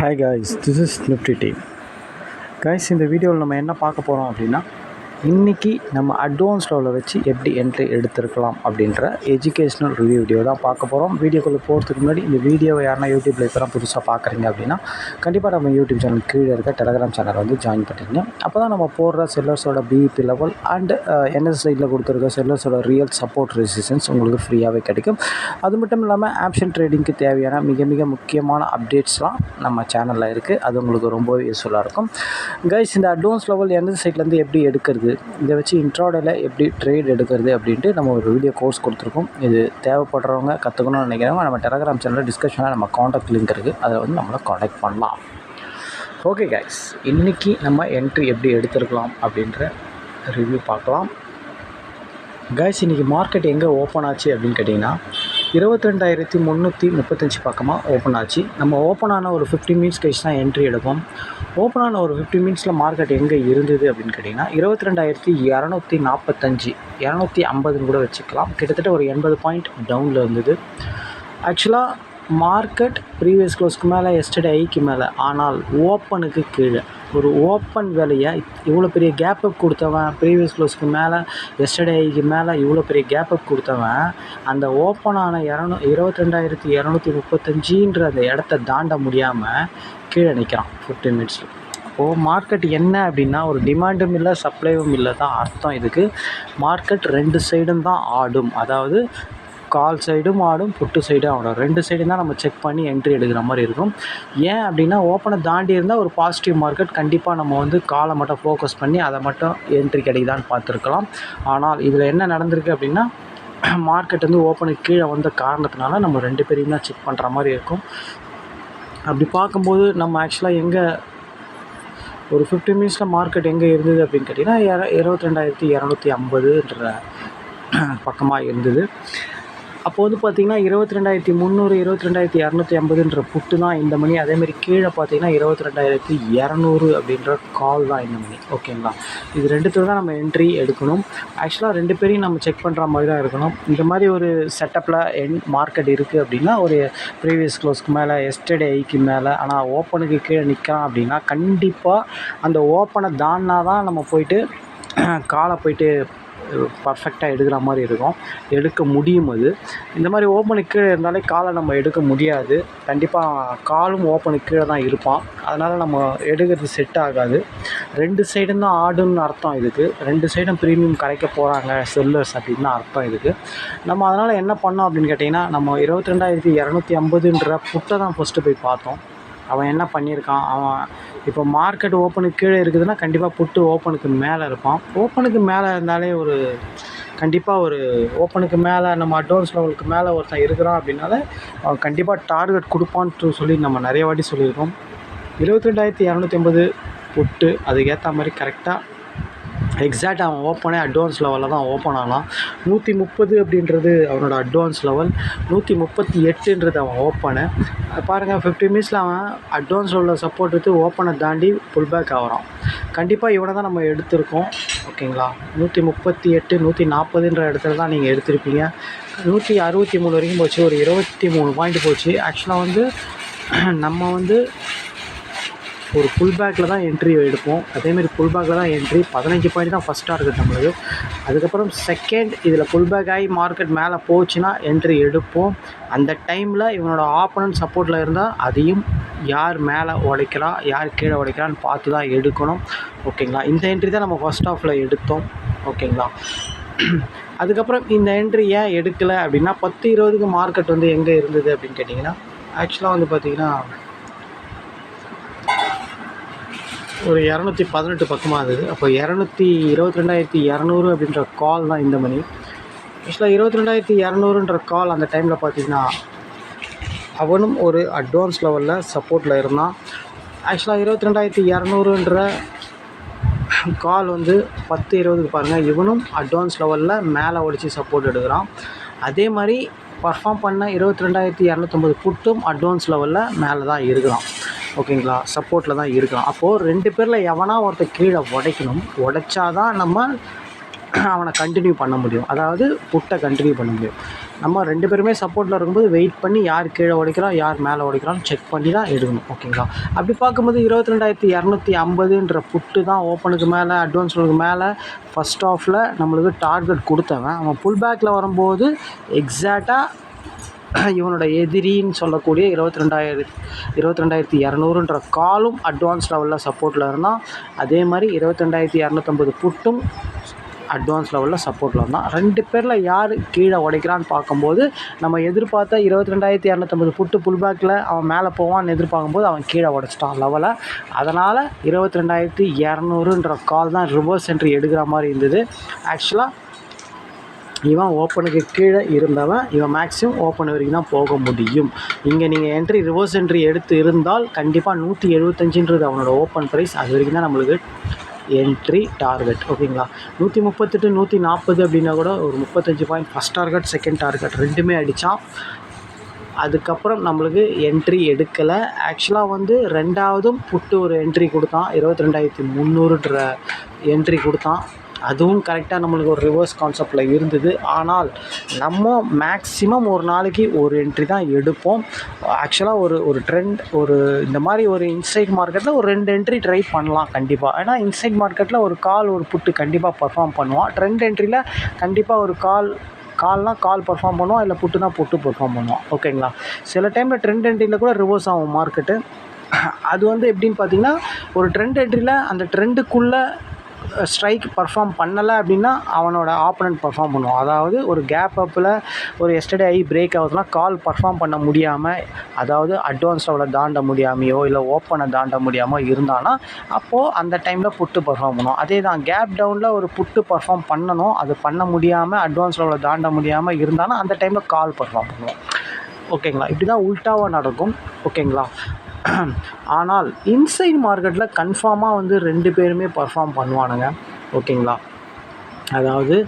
Hi guys, this is Nifty Team. Guys, இந்த வீடியோவில் நம்ம என்ன பார்க்க போகிறோம் அப்படின்னா, இன்றைக்கி நம்ம அட்வான்ஸ் லெவலில் வச்சு எப்படி என்ட்ரி எடுத்துருக்கலாம் அப்படின்ற எஜுகேஷ்னல் வீடியோ தான் பார்க்க போகிறோம். வீடியோக்குள்ளே போகிறதுக்கு முன்னாடி இந்த வீடியோவை யாருன்னா யூடியூப்பில் இப்போ தான் புதுசாக பார்க்குறீங்க அப்படின்னா, கண்டிப்பாக நம்ம யூடியூப் சேனல் கீழே இருக்க டெலகிராம் சேனல் வந்து ஜாயின் பண்ணிங்க. அப்போ தான் நம்ம போடுற செல்லர்ஸோட பிஇபி லெவல் அண்ட் என்எஸ்ஐயில் கொடுத்துருக்க செல்லர்ஸோட ரியல் சப்போர்ட் ரெசிஸ்டன்ஸ் உங்களுக்கு ஃப்ரீயாகவே கிடைக்கும். அது மட்டும் இல்லாமல் ஆப்ஷன் ட்ரேடிங்க்கு தேவையான மிக மிக முக்கியமான அப்டேட்ஸ்லாம் நம்ம சேனலில் இருக்குது. அது உங்களுக்கு ரொம்பவே யூஸ்ஃபுல்லாக இருக்கும். கைஸ், இந்த அட்வான்ஸ் லெவல் என்எஸ்ஐலேருந்து எப்படி எடுக்கிறது, இதை வச்சு இன்ட்ராடேல எப்படி ட்ரேட் எடுக்கிறது அப்படின்ட்டு நம்ம ஒரு வீடியோ கோர்ஸ் கொடுத்துருக்கோம். இது தேவைப்படுறவங்க கற்றுக்கணும்னு நினைக்கிறவங்க நம்ம டெலகிராம் சேனலில் டிஸ்கஷனில் நம்ம காண்டாக்ட் லிங்க் இருக்குது, அதை வந்து நம்மளை காண்டாக்ட் பண்ணலாம். ஓகே கைஸ், இன்றைக்கி நம்ம என்ட்ரி எப்படி எடுத்துருக்கலாம் அப்படின்ற ரிவ்யூ பார்க்கலாம். கைஸ், இன்றைக்கி மார்க்கெட் எங்கே ஓப்பன் ஆச்சு அப்படின்னு கேட்டிங்கன்னா 22,335 பக்கமாக ஓப்பன் ஆச்சு. நம்ம ஓப்பன் ஆன ஒரு 15 மினிட்ஸ் கழிச்சு தான் என்ட்ரி எடுப்போம். ஓப்பன் ஆன ஒரு 15 மினிட்ஸில் மார்க்கெட் எங்கே இருந்தது அப்படின்னு கேட்டிங்கன்னா 22,245 250 கூட வச்சுக்கலாம். கிட்டத்தட்ட ஒரு 80 பாயிண்ட் டவுனில் இருந்தது. ஆக்சுவலாக மார்க்கெட் ப்ரீவியஸ் க்ளோஸ்க்கு மேலே எஸ்டர்டே ஐக்கு மேலே, ஆனால் ஓப்பனுக்கு கீழே ஒரு ஓப்பன் வேலையை இவ்வளோ பெரிய கேப் அப் கொடுத்தவன், ப்ரீவியஸ் க்ளோஸ்க்கு மேலே எஸ்டர்டே ஐக்கு மேலே இவ்வளோ பெரிய கேப் அப் கொடுத்தவன் அந்த ஓப்பனான 22,235 அந்த இடத்த தாண்ட முடியாமல் கீழே நிற்கிறான் 15 மினிட்ஸில். இப்போது மார்க்கெட் என்ன அப்படின்னா, ஒரு டிமாண்டும் இல்லை சப்ளைவும் இல்லை தான் அர்த்தம். இதுக்கு மார்க்கெட் ரெண்டு சைடும் தான் ஆடும். அதாவது கால் சைடும் ஆடும், புட்டு சைடும் ஆடும். ரெண்டு சைடும் தான் நம்ம செக் பண்ணி என்ட்ரி எடுக்கிற மாதிரி இருக்கும். ஏன் அப்படின்னா, ஓப்பனை தாண்டி இருந்தால் ஒரு பாசிட்டிவ் மார்க்கெட், கண்டிப்பாக நம்ம வந்து காலை மட்டும் ஃபோக்கஸ் பண்ணி அதை மட்டும் என்ட்ரி கிடைக்குதான்னு பார்த்துருக்கலாம். ஆனால் இதில் என்ன நடந்திருக்கு அப்படின்னா, மார்க்கெட் வந்து ஓப்பனுக்கு கீழே வந்த காரணத்தினால நம்ம ரெண்டு பேரையும் தான் செக் பண்ணுற மாதிரி இருக்கும். அப்படி பார்க்கும்போது நம்ம ஆக்சுவலாக எங்கே ஒரு 15 மினிட்ஸில் மார்க்கெட் எங்கே இருந்தது அப்படின்னு கேட்டிங்கன்னா 22,250 பக்கமாக இருந்தது. அப்போ வந்து பார்த்திங்கன்னா 22,300 22,250 புட்டு தான் இந்த மணி. அதேமாதிரி கீழே பார்த்திங்கன்னா 22,200 அப்படின்ற கால் தான் இந்த மணி. ஓகேங்களா, இது ரெண்டுத்துல தான் நம்ம என்ட்ரி எடுக்கணும். ஆக்சுவலாக ரெண்டு பேரையும் நம்ம செக் பண்ணுற மாதிரி தான் இருக்கணும். இந்த மாதிரி ஒரு செட்டப்பில் மார்க்கெட் இருக்குது அப்படின்னா, ஒரு ப்ரீவியஸ் க்ளோஸ்க்கு மேலே எஸ்டர்டே ஐக்கு மேலே, ஆனால் ஓப்பனுக்கு கீழே நிற்கிறான் அப்படின்னா கண்டிப்பாக அந்த ஓப்பனை தாண்டினா தான் நம்ம போயிட்டு காலை போயிட்டு பர்ஃபெக்டாக எடுக்கிற மாதிரி இருக்கும், எடுக்க முடியும். அது இந்த மாதிரி ஓப்பனுக்கு கீழே இருந்தாலே காலை நம்ம எடுக்க முடியாது. கண்டிப்பாக காலும் ஓப்பனுக்கு கீழே தான் இருப்பான். அதனால் நம்ம எடுக்கிறது செட் ஆகாது. ரெண்டு சைடும் தான் ஆடுன்னு அர்த்தம். இதுக்கு ரெண்டு சைடும் ப்ரீமியம் கரைக்க போகிறாங்க செல்லர்ஸ் அப்படின்னு தான் அர்த்தம் இதுக்கு. நம்ம அதனால் என்ன பண்ணோம் அப்படின்னு கேட்டிங்கன்னா, நம்ம 22,250 புட்டை தான் ஃபஸ்ட்டு போய் பார்த்தோம். அவன் என்ன பண்ணியிருக்கான், அவன் இப்போ மார்க்கெட் ஓப்பனுக்கு கீழே இருக்குதுன்னா கண்டிப்பாக புட்டு ஓப்பனுக்கு மேலே இருப்பான். ஓப்பனுக்கு மேலே இருந்தாலே ஒரு கண்டிப்பாக ஒரு ஓப்பனுக்கு மேலே நம்ம அட்வான்ஸ் லெவலுக்கு மேலே ஒருத்தன் இருக்கிறான் அப்படின்னால அவன் கண்டிப்பாக டார்கெட் கொடுப்பான்ட்டு சொல்லி நம்ம நிறைய வாட்டி சொல்லியிருக்கோம். 22,250 புட்டு அதுக்கேற்ற மாதிரி கரெக்டாக எக்ஸாக்ட் அவன் ஓப்பனே அட்வான்ஸ் லெவலில் தான் ஓப்பன் ஆனான். 130 அப்படின்றது அவனோட அட்வான்ஸ் லெவல், 138 அவன் ஓப்பனு. பாருங்கள், 15 மினிட்ஸில் அவன் அட்வான்ஸ் லெவலில் சப்போர்ட் எடுத்து ஓப்பனை தாண்டி புல் பேக் ஆகிறான். கண்டிப்பாக இவனை தான் நம்ம எடுத்திருக்கோம். ஓகேங்களா, 138 140 இடத்துல தான் நீங்கள் எடுத்திருப்பீங்க. 163 வரைக்கும் போச்சு, ஒரு 23 பாயிண்ட் போச்சு. ஆக்சுவலாக வந்து நம்ம வந்து ஒரு புல் பேக்கில் தான் என்ட்ரி எடுப்போம். அதேமாதிரி புல் பேக்கில் தான் என்ட்ரி 15 பாயிண்ட் தான் ஃபஸ்ட் டார்கெட் நம்மளுக்கு. அதுக்கப்புறம் செகண்ட் இதில் புல் பேக் ஆகி மார்க்கெட் மேலே போச்சுன்னா என்ட்ரி எடுப்போம். அந்த டைமில் இவனோட ஆப்போனன்ட் சப்போர்ட்டில் இருந்தால் அதையும் யார் மேலே உடைக்கிறா யார் கீழே உடைக்கிறான்னு பார்த்து தான் எடுக்கணும். ஓகேங்களா, இந்த என்ட்ரி தான் நம்ம ஃபஸ்ட் ஆஃபில் எடுத்தோம். ஓகேங்களா, அதுக்கப்புறம் இந்த என்ட்ரி ஏன் எடுக்கலை அப்படின்னா 10-20க்கு மார்க்கெட் வந்து எங்கே இருந்தது அப்படின்னு கேட்டிங்கன்னா, ஆக்சுவலாக வந்து பார்த்திங்கன்னா ஒரு 218 பக்கமாக இருந்தது. அப்போ 22,200 அப்படின்ற கால் தான் இந்த மணி. ஆக்சுவலாக 22,200 கால் அந்த டைமில் பார்த்திங்கன்னா அவனும் ஒரு அட்வான்ஸ் லெவலில் சப்போர்ட்டில் இருந்தான். ஆக்சுவலாக 22,200 கால் வந்து 10-20க்கு பாருங்கள், இவனும் அட்வான்ஸ் லெவலில் மேலே ஒடிச்சு சப்போர்ட் எடுக்கிறான். அதே மாதிரி பர்ஃபார்ம் பண்ண 22,250 புட்டும் அட்வான்ஸ் லெவலில் மேலே தான் இருக்கிறான். ஓகேங்களா, சப்போர்ட்டில் தான் இருக்கலாம். அப்போது ரெண்டு பேரில் எவனா ஒருத்தர் கீழே உடைக்கணும். உடைச்சாதான் நம்ம அவனை கண்டினியூ பண்ண முடியும், அதாவது புட்டை கண்டினியூ பண்ண முடியும். நம்ம 2 பேருமே சப்போர்ட்டில் இருக்கும்போது வெயிட் பண்ணி யார் கீழே உடைக்கிறோம் யார் மேலே உடைக்கிறோன்னு செக் பண்ணி தான் எடுக்கணும். ஓகேங்களா? அப்படி பார்க்கும்போது 22,250ன்ற புட்டு தான் ஓப்பனுக்கு மேலே அட்வான்ஸ் லெவலுக்கு மேலே ஃபஸ்ட் ஆஃபில் நம்மளுக்கு டார்கெட் கொடுத்தவன். அவன் புல் பேக்கில் வரும்போது எக்ஸாக்டாக இவனோட எதிரின்னு சொல்லக்கூடிய 22,200ன்ற காலும் அட்வான்ஸ் லெவலில் சப்போர்ட்டில் இருந்தால், அதே மாதிரி 22,250 புட்டும் அட்வான்ஸ் லெவலில் சப்போர்ட்டில் இருந்தால், 2 பேரில் யார் கீழே உடைக்கிறான்னு பார்க்கும்போது நம்ம எதிர்பார்த்த 22,250 புட்டு புல் பேக்கில் அவன் மேலே போவான்னு எதிர்பார்க்கும்போது அவன் கீழே உடைச்சிட்டான் லெவலை. அதனால் 22,200ன்ற கால் தான் ரிவர்ஸ் என்ட்ரி எடுக்கிற மாதிரி இருந்தது. ஆக்சுவலாக இவன் ஓப்பனுக்கு கீழே இருந்தவன், இவன் மேக்ஸிமம் ஓப்பன் வரைக்கும் தான் போக முடியும். இங்கே நீங்கள் ரிவர்ஸ் என்ட்ரி எடுத்து இருந்தால் கண்டிப்பாக 175ன்றது அவனோட ஓப்பன் ப்ரைஸ். அது வரைக்கும் தான் நம்மளுக்கு என்ட்ரி டார்கெட். ஓகேங்களா? 138 140 அப்படின்னா கூட ஒரு 35 point first target second target ரெண்டுமே அடித்தான். அதுக்கப்புறம் நம்மளுக்கு என்ட்ரி எடுக்கலை. ஆக்சுவலாக வந்து ரெண்டாவதும் புட்டு ஒரு என்ட்ரி கொடுத்தான், 22,300ன்ற என்ட்ரி கொடுத்தான். அதுவும் கரெக்டாக நம்மளுக்கு ஒரு ரிவர்ஸ் கான்செப்டில் இருந்தது. ஆனால் நம்ம மேக்ஸிமம் ஒரு நாளைக்கு ஒரு என்ட்ரி தான் எடுப்போம். ஆக்சுவலாக ஒரு ட்ரெண்ட் இந்த மாதிரி ஒரு இன்சைட் மார்க்கெட்டில் ஒரு 2 என்ட்ரி ட்ரை பண்ணலாம் கண்டிப்பாக. ஏன்னா இன்சைட் மார்க்கெட்டில் ஒரு கால் ஒரு புட்டு கண்டிப்பாக பர்ஃபார்ம் பண்ணுவான். ட்ரெண்ட் என்ட்ரியில் கண்டிப்பாக ஒரு கால்னால் கால் பர்ஃபார்ம் பண்ணுவான், இல்லை புட்டுனா புட்டு பர்ஃபார்ம் பண்ணுவான். ஓகேங்களா? சில டைமில் ட்ரெண்ட் என்ட்ரியில் கூட ரிவர்ஸ் ஆகும் மார்க்கெட்டு. அது வந்து எப்படின்னு பார்த்தீங்கன்னா, ஒரு ட்ரெண்ட் என்ட்ரியில் அந்த ட்ரெண்டுக்குள்ளே ஸ்ட்ரைக் பர்ஃபார்ம் பண்ணலை அப்படின்னா அவனோட ஆப்போனன்ட் பர்ஃபார்ம் பண்ணுவான். அதாவது ஒரு கேப் அப்பில் ஒரு எஸ்டர்டே ஐ பிரேக் ஆகுதுன்னா கால் பர்ஃபார்ம் பண்ண முடியாமல், அதாவது அட்வான்ஸ் லெவலில் தாண்ட முடியாமையோ இல்லை ஓப்பனை தாண்ட முடியாமல் இருந்தானா அப்போது அந்த டைமில் புட்டு பர்ஃபார்ம் பண்ணுவோம். அதே தான் கேப் டவுனில் ஒரு புட்டு பர்ஃபார்ம் பண்ணணும், அது பண்ண முடியாமல் அட்வான்ஸ் லெவலில் தாண்ட முடியாமல் இருந்தானா அந்த டைமில் கால் பர்ஃபார்ம் பண்ணுவோம். ஓகேங்களா? இப்படி தான் உல்ட்டாவாக நடக்கும். ஓகேங்களா? ஆனால் இன்சைட் மார்க்கெட்டில் கன்ஃபார்மாக வந்து 2 பேருமே பர்ஃபார்ம் பண்ணுவானுங்க. ஓகேங்களா? அதாவது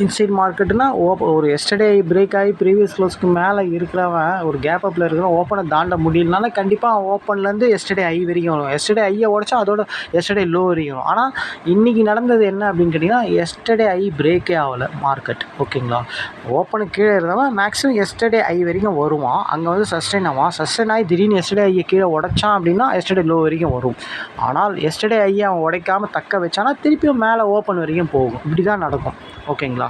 இன்சைட் மார்க்கெட்டுனா ஒரு எஸ்டர்டே பிரேக் ஆகி ப்ரீவியஸ் க்ளோஸ்க்கு மேலே இருக்கிறவன் ஒரு கேப் அப்பில் இருக்கிறவன் ஓப்பனை தாண்ட முடியலனால கண்டிப்பாக அவன் ஓப்பன்லேருந்து எஸ்டர்டே ஐ வரைக்கும் வரும். எஸ்டர்டே ஐயை உடச்சா அதோட எஸ்டர்டே லோ வரைக்கும் வரும். ஆனால் இன்றைக்கி நடந்தது என்ன அப்படின்னு கேட்டிங்கன்னா, எஸ்டர்டே ஐ பிரேக்கே ஆகலை மார்க்கெட். ஓகேங்களா? ஓப்பனுக்கு கீழே இருந்தவன் மேக்ஸிமம் எஸ்டர்டே ஐ வரைக்கும் வருவான். அங்கே வந்து சஸ்டெயின் ஆவான். சஸ்டெயின் ஆகி திடீர்னு எஸ்டர்டே ஐயை கீழே உடைச்சான் அப்படின்னா எஸ்டர்டே லோ வரைக்கும் வரும். ஆனால் எஸ்டர்டே ஐயை அவன் உடைக்காமல் தக்க வச்சானா திருப்பியும் மேலே ஓப்பன் வரைக்கும் போகும். இப்படி தான் நடக்கும். ஓகேங்களா?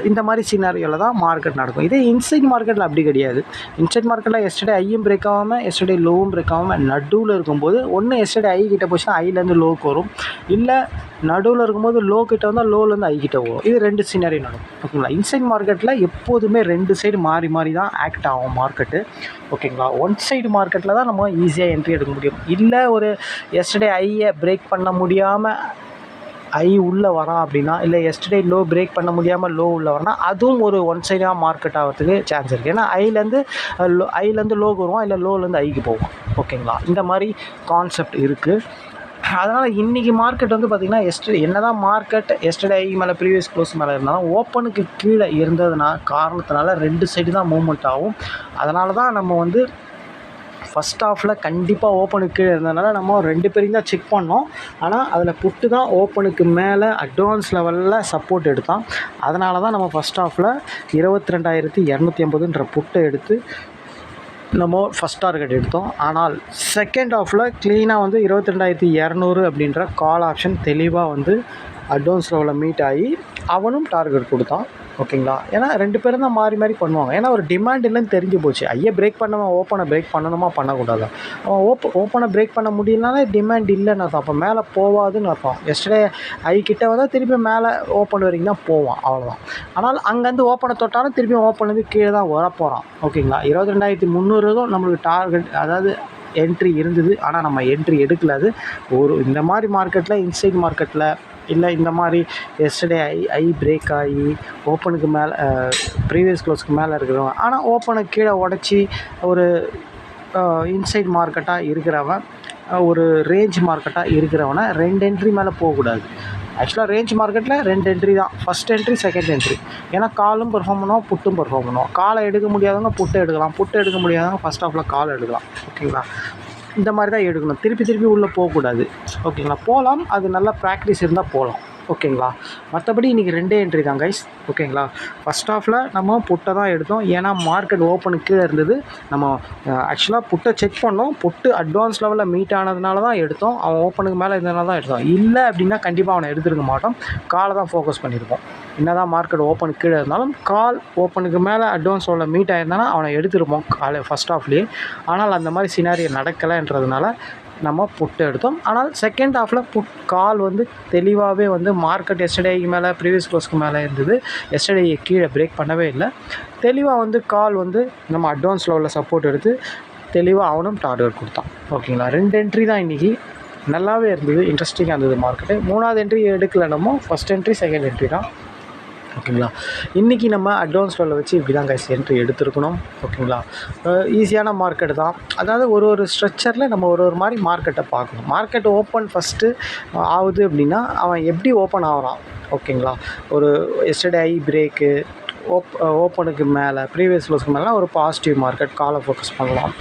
இந்த மாதிரி சினாரியோவில் தான் மார்க்கெட் நடக்கும். இதே இன்சைட் மார்க்கெட்டில் அப்படி கிடையாது. இன்சைட் மார்க்கெட்டில் எஸ்டர்டே ஐயும் பிரேக் ஆகாமல் எஸ்டர்டே லோவும் பிரேக் ஆகாமல் நடுவில் இருக்கும்போது ஒன்று எஸ்டர்டே ஐ கிட்ட போச்சுன்னா ஐலேருந்து லோக்கு வரும், இல்லை நடுவில் இருக்கும்போது லோ கிட்ட வந்தால் லோலேருந்து ஐ கிட்ட வரும். இது 2 சினாரியோ நடக்கும். ஓகேங்களா? இன்சைட் மார்க்கெட்டில் எப்போதுமே 2 சைடு மாறி மாறி தான் ஆக்ட் ஆகும் மார்க்கெட்டு. ஓகேங்களா? ஒன் சைடு மார்க்கெட்டில் தான் நம்ம ஈஸியாக என்ட்ரி எடுக்க முடியும். இல்லை ஒரு எஸ்டர்டே ஐயை பிரேக் பண்ண முடியாமல் ஐ உள்ளே வரான் அப்படின்னா, இல்லை எஸ்டர்டே லோ பிரேக் பண்ண முடியாமல் லோ உள்ளே வரனா அதுவும் ஒரு ஒன் சைடாக மார்க்கெட் ஆகிறதுக்கு சான்ஸ் இருக்குது. ஏன்னா ஐலேருந்து லோக்கு வருவான், இல்லை லோலேருந்து ஐக்கு போவான். ஓகேங்களா? இந்த மாதிரி கான்செப்ட் இருக்குது. அதனால் இன்றைக்கி மார்க்கெட் வந்து பார்த்திங்கன்னா என்ன தான் மார்க்கெட் எஸ்டர்டே ஐ மேலே ப்ரீவியஸ் க்ளோஸ் மேலே இருந்தாலும் ஓப்பனுக்கு கீழே காரணத்தினால 2 சைடு தான் மூவ்மெண்ட் ஆகும். அதனால தான் நம்ம வந்து ஃபஸ்ட் ஆஃபில் கண்டிப்பாக ஓப்பனுக்கு கீழே இருந்ததுனால நம்ம 2 பேரையும் தான் செக் பண்ணோம். ஆனால் அதில் புட்டு தான் ஓப்பனுக்கு மேலே அட்வான்ஸ் லெவலில் சப்போர்ட் எடுத்தான். அதனால தான் நம்ம ஃபஸ்ட் ஆஃபில் 22,250ன்ற புட்டை எடுத்து நம்ம ஃபஸ்ட் டார்கெட் எடுத்தோம். ஆனால் செகண்ட் ஆஃபில் க்ளீனாக வந்து 22,200 அப்படின்ற கால் ஆப்ஷன் தெளிவாக வந்து அட்வான்ஸ் லெவலில் மீட் ஆகி அவனும் டார்கெட் கொடுத்தான். ஓகேங்களா? ஏன்னா 2 பேரும் தான் மாறி மாறி பண்ணுவாங்க. ஏன்னா ஒரு டிமாண்ட் இல்லைன்னு தெரிஞ்சு போச்சு. ஐயை பிரேக் பண்ணவன் ஓப்பனை பிரேக் பண்ணணுமா பண்ணக்கூடாது? அவன் ஓப்பனை பிரேக் பண்ண முடியலனாலே டிமாண்ட் இல்லைன்னு அர்த்தம். அப்போ மேலே போவாதுன்னு அர்த்தம். எஸ்டர்டே ஐ கிட்ட வந்தால் திருப்பி மேலே ஓப்பன் வரைக்கும் தான் போவான், அவ்வளோதான். ஆனால் அங்கேருந்து ஓப்பனை தொட்டாலும் திருப்பி ஓப்பன்லேருந்து கீழே தான் வரப்போகிறான். ஓகேங்களா? 22,300 நம்மளுக்கு டார்கெட், அதாவது என்ட்ரி இருந்தது. ஆனால் நம்ம என்ட்ரி எடுக்கல. அது இந்த மாதிரி மார்க்கெட்டில் இன்சைட் மார்க்கெட்டில் இல்லை இந்த மாதிரி எஸ்டர்டே ஐ பிரேக் ஆகி ஓப்பனுக்கு மேலே ப்ரீவியஸ் க்ளோஸ்க்கு மேலே இருக்கிறவன், ஆனால் ஓப்பனுக்கு கீழே உடச்சி ஒரு இன்சைட் மார்க்கெட்டாக இருக்கிறவன், ஒரு ரேஞ்ச் மார்க்கெட்டாக இருக்கிறவனை 2 என்ட்ரி மேலே போகக்கூடாது. ஆக்சுவலாக ரேஞ்ச் மார்க்கெட்டில் 2 என்ட்ரி தான், ஃபஸ்ட் என்ட்ரி செகண்ட் என்ட்ரி. ஏன்னா காலும் பெர்ஃபார்ம் பண்ணுவோம், புட்டும் பெர்ஃபார்ம் பண்ணுவோம். காலை எடுக்க முடியாதவங்க புட்டை எடுக்கலாம், புட்டை எடுக்க முடியாதவங்க ஃபஸ்ட் ஆஃபில் கால் எடுக்கலாம். ஓகேங்களா? இந்த மாதிரி தான் எடுக்கணும். திருப்பி உள்ளே போகக்கூடாது. ஓகேங்களா? போகலாம், அது நல்லா ப்ராக்டிஸ் இருந்தால் போகலாம். ஓகேங்களா? மற்றபடி இன்றைக்கி 2 என்ட்ரி தான் கைஸ். ஓகேங்களா. ஃபஸ்ட் ஹாஃபில் நம்ம புட்டை தான் எடுத்தோம். ஏன்னா மார்க்கெட் ஓப்பனுக்கு கீழே இருந்தது. நம்ம ஆக்சுவலாக புட்டை செக் பண்ணோம். புட்டு அட்வான்ஸ் லெவலில் மீட் ஆனதுனால தான் எடுத்தோம். அவன் ஓப்பனுக்கு மேலே இருந்ததுனால தான் எடுத்தோம். இல்லை அப்படின்னா கண்டிப்பாக அவனை எடுத்துருக்க மாட்டோம். காலை தான் ஃபோக்கஸ் பண்ணியிருப்போம். என்ன தான் மார்க்கெட் ஓப்பனுக்கு கீழே இருந்தாலும் கால் ஓப்பனுக்கு மேலே அட்வான்ஸ் லெவலில் மீட் ஆகிருந்தானா அவனை எடுத்துருப்போம் காலை ஃபஸ்ட் ஹாஃப்லேயே. ஆனால் அந்த மாதிரி சினாரியோ நடக்கலைன்றதுனால நம்ம புட்டு எடுத்தோம். ஆனால் செகண்ட் ஹாஃபில் கால் வந்து தெளிவாகவே வந்து மார்க்கெட் எஸ்டர்டேக்கு மேலே ப்ரீவியஸ் க்ளோஸ்க்கு மேலே இருந்தது. எஸ்டர்டே கீழே பிரேக் பண்ணவே இல்லை. தெளிவாக வந்து கால் வந்து நம்ம அட்வான்ஸ் லெவலில் சப்போர்ட் எடுத்து தெளிவாக அவனும் டார்கெட் கொடுத்தான். ஓகேங்களா. 2 என்ட்ரி தான் இன்றைக்கி. நல்லாவே இருந்தது, இன்ட்ரெஸ்டிங்காக இருந்தது மார்க்கெட்டு. 3வது என்ட்ரி எடுக்கல, நம்ம ஃபஸ்ட் என்ட்ரி செகண்ட் என்ட்ரி தான். ஓகேங்களா. இன்றைக்கி நம்ம அட்வான்ஸ் லெவலில் வச்சு இப்படி தான் கைஸ் என்ட்ரி எடுத்துருக்கணும். ஓகேங்களா. ஈஸியான மார்க்கெட்டு தான். அதாவது ஒரு ஸ்ட்ரக்சரில் நம்ம ஒரு மாதிரி மார்க்கெட்டை பார்க்கணும். மார்க்கெட் ஓப்பன் ஃபஸ்ட்டு ஆகுது அப்படின்னா அவன் எப்படி ஓப்பன் ஆகிறான். ஓகேங்களா. ஒரு எஸ்டர்டே ஐ பிரேக்கு ஓப்பனுக்கு மேலே ப்ரீவியஸ் க்ளோஸ்க்கு மேலே ஒரு பாசிட்டிவ் மார்க்கெட் காலை ஃபோக்கஸ் பண்ணலாம்.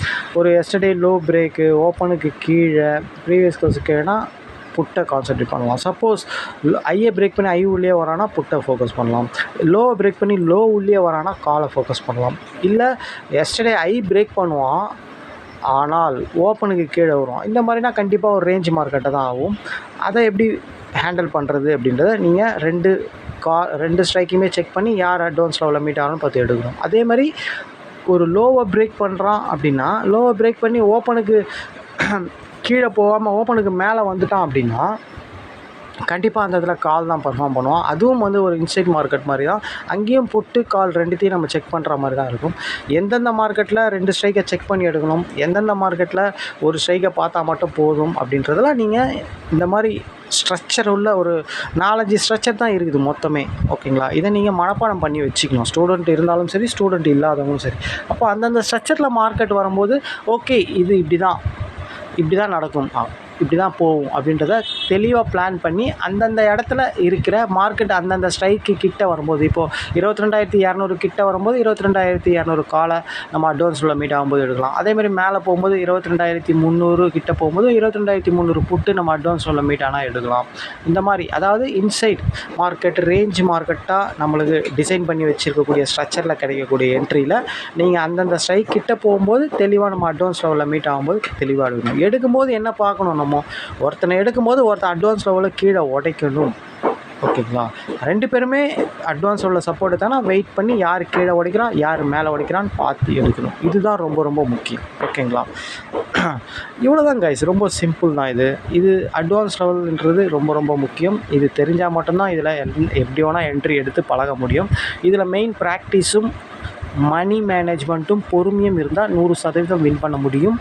ஒரு எஸ்டர்டே லோ பிரேக்கு ஓப்பனுக்கு கீழே ப்ரீவியஸ் க்ளோஸுக்கு கீழேனா புட்டை கான்சன்ட்ரேட் பண்ணலாம். சப்போஸ் ஐயை பிரேக் பண்ணி ஐ உள்ளே வரானா புட்டை ஃபோக்கஸ் பண்ணலாம். லோவை பிரேக் பண்ணி லோ உள்ளே வரானா காலை ஃபோக்கஸ் பண்ணலாம். இல்லை எஸ்டர்டே ஐ பிரேக் பண்ணுவான் ஆனால் ஓப்பனுக்கு கீழே வரும். இந்த மாதிரினா கண்டிப்பாக ஒரு ரேஞ்ச் மார்க்கெட்டை தான் ஆகும். அதை எப்படி ஹேண்டில் பண்ணுறது அப்படின்றத நீங்கள் ரெண்டு ஸ்ட்ரைக்குமே செக் பண்ணி யார் அட்வான்ஸ் லெவலில் மீட் ஆகணும்னு பார்த்து எடுக்கணும். அதே மாதிரி ஒரு லோவை பிரேக் பண்ணுறான் அப்படின்னா லோவை பிரேக் பண்ணி ஓப்பனுக்கு கீழே போகாமல் ஓப்பனுக்கு மேலே வந்துட்டான் அப்படின்னா கண்டிப்பாக அந்த இடத்துல கால் தான் பர்ஃபார்ம் பண்ணுவோம். அதுவும் வந்து ஒரு இன்சைட் மார்க்கெட் மாதிரி தான். அங்கேயும் புட்டு கால் ரெண்டுத்தையும் நம்ம செக் பண்ணுற மாதிரி தான் இருக்கும். எந்தெந்த மார்க்கெட்டில் 2 ஸ்ட்ரைக்கை செக் பண்ணி எடுக்கணும், எந்தெந்த மார்க்கெட்டில் ஒரு ஸ்ட்ரைக்கை பார்த்தா மட்டும் போதும் அப்படின்றதெல்லாம் நீங்கள் இந்த மாதிரி ஸ்ட்ரக்சர் உள்ள ஒரு 4-5 ஸ்ட்ரக்சர் தான் இருக்குது மொத்தமே. ஓகேங்களா. இதை நீங்கள் மனப்பாடம் பண்ணி வச்சுக்கணும். ஸ்டூடெண்ட் இருந்தாலும் சரி, ஸ்டூடெண்ட் இல்லாதவங்களும் சரி. அப்போ அந்தந்த ஸ்ட்ரக்சரில் மார்க்கெட் வரும்போது ஓகே இது இப்படி தான் நடக்கும், இப்படி தான் போகும் அப்படின்றத தெளிவாக பிளான் பண்ணி அந்தந்த இடத்துல இருக்கிற மார்க்கெட் அந்தந்த ஸ்ட்ரைக்கு கிட்ட வரும்போது இப்போது 22,200 கிட்ட வரும்போது 22,200 காலை நம்ம அட்வான்ஸில் மீட் ஆகும்போது எடுக்கலாம். அதேமாதிரி மேலே போகும்போது 22,300 கிட்ட போகும்போது 22,300 புட்டு நம்ம அட்வான்ஸில் மீட் ஆனால் எடுக்கலாம். இந்த மாதிரி அதாவது இன்சைட் மார்க்கெட் ரேஞ்ச் மார்க்கெட்டாக நம்மளுக்கு டிசைன் பண்ணி வச்சுருக்கக்கூடிய ஸ்ட்ரக்சரில் கிடைக்கக்கூடிய என்ட்ரியில் நீங்கள் அந்தந்த ஸ்ட்ரைக் கிட்ட போகும்போது தெளிவாக நம்ம அட்வான்ஸ் லெவலில் மீட் ஆகும்போது தெளிவாக எடுக்கணும். எடுக்கும்போது என்ன பார்க்கணும், ஒருத்தனை எடுக்கும்போது ஒருத்தன் அட்வான்ஸ் லெவலில் கீழே உடைக்கணும். ஓகேங்களா. 2 பேருமே அட்வான்ஸ் லெவலில் சப்போர்ட் தானே வெயிட் பண்ணி யார் கீழே உடைக்கிறான் யார் மேலே உடைக்கிறான்னு பார்த்து எடுக்கணும். இதுதான் ரொம்ப ரொம்ப முக்கியம். ஓகேங்களா. இவ்வளோ தான் கைஸ். ரொம்ப சிம்பிள் தான் இது அட்வான்ஸ் லெவல்ன்றது ரொம்ப ரொம்ப முக்கியம். இது தெரிஞ்சால் மட்டும்தான் இதில் எப்படி வேணால் என்ட்ரி எடுத்து பழக முடியும். இதில் மெயின் ப்ராக்டிஸும் மணி மேனேஜ்மெண்ட்டும் பொறுமையும் இருந்தால் 100% வின் பண்ண முடியும்.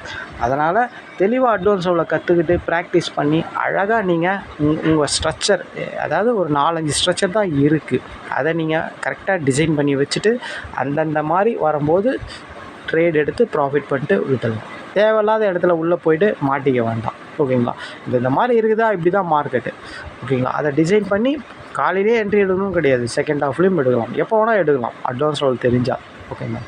அதனால் தெளிவாக அட்வான்ஸ் லெவலில் கற்றுக்கிட்டு ப்ராக்டிஸ் பண்ணி அழகாக நீங்கள் உங்கள் ஸ்ட்ரக்சர் அதாவது ஒரு 4-5 ஸ்ட்ரக்சர் தான் இருக்குது. அதை நீங்கள் கரெக்டாக டிசைன் பண்ணி வச்சுட்டு அந்தந்த மாதிரி வரும்போது ட்ரேட் எடுத்து ப்ராஃபிட் பண்ணிட்டு விட்டுடலாம். தேவையில்லாத இடத்துல உள்ளே போய்ட்டு மாட்டிக்க வேண்டாம். ஓகேங்களா. இந்த மாதிரி இருக்குதா இப்படி தான் மார்க்கெட்டு. ஓகேங்களா. அதை டிசைன் பண்ணி காலையிலே என்ட்ரி எடுக்கணும் கிடையாது, செகண்ட் ஹாஃப்லேயும் எடுக்கலாம், எப்போ வேணால் எடுக்கலாம் அட்வான்ஸ் லெவல் தெரிஞ்சால். ஓகேங்களா.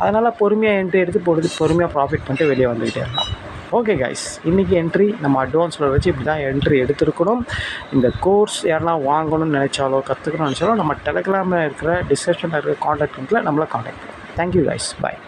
அதனால் பொறுமையாக என்ட்ரி எடுத்து பொறுமையாக ப்ராஃபிட் பண்ணிட்டு வெளியே வந்துக்கிட்டே இருக்கலாம். Okay guys. இன்றைக்கி என்ட்ரி நம்ம அட்வான்ஸ் லெவல் வச்சு இப்படி தான் என்ட்ரி எடுத்துருக்கணும். இந்த கோர்ஸ் யாரெல்லாம் வாங்கணும்னு நினச்சாலோ கற்றுக்கணும்னு நினச்சாலோ நம்ம டெலகிராமில் இருக்கிற டிஸ்கிரிப்ஷனில் இருக்கிற காண்டாக்ட் லிங்க்கில் நம்மளை காண்டாக்ட் பண்ணுவோம். Thank you guys. பாய்.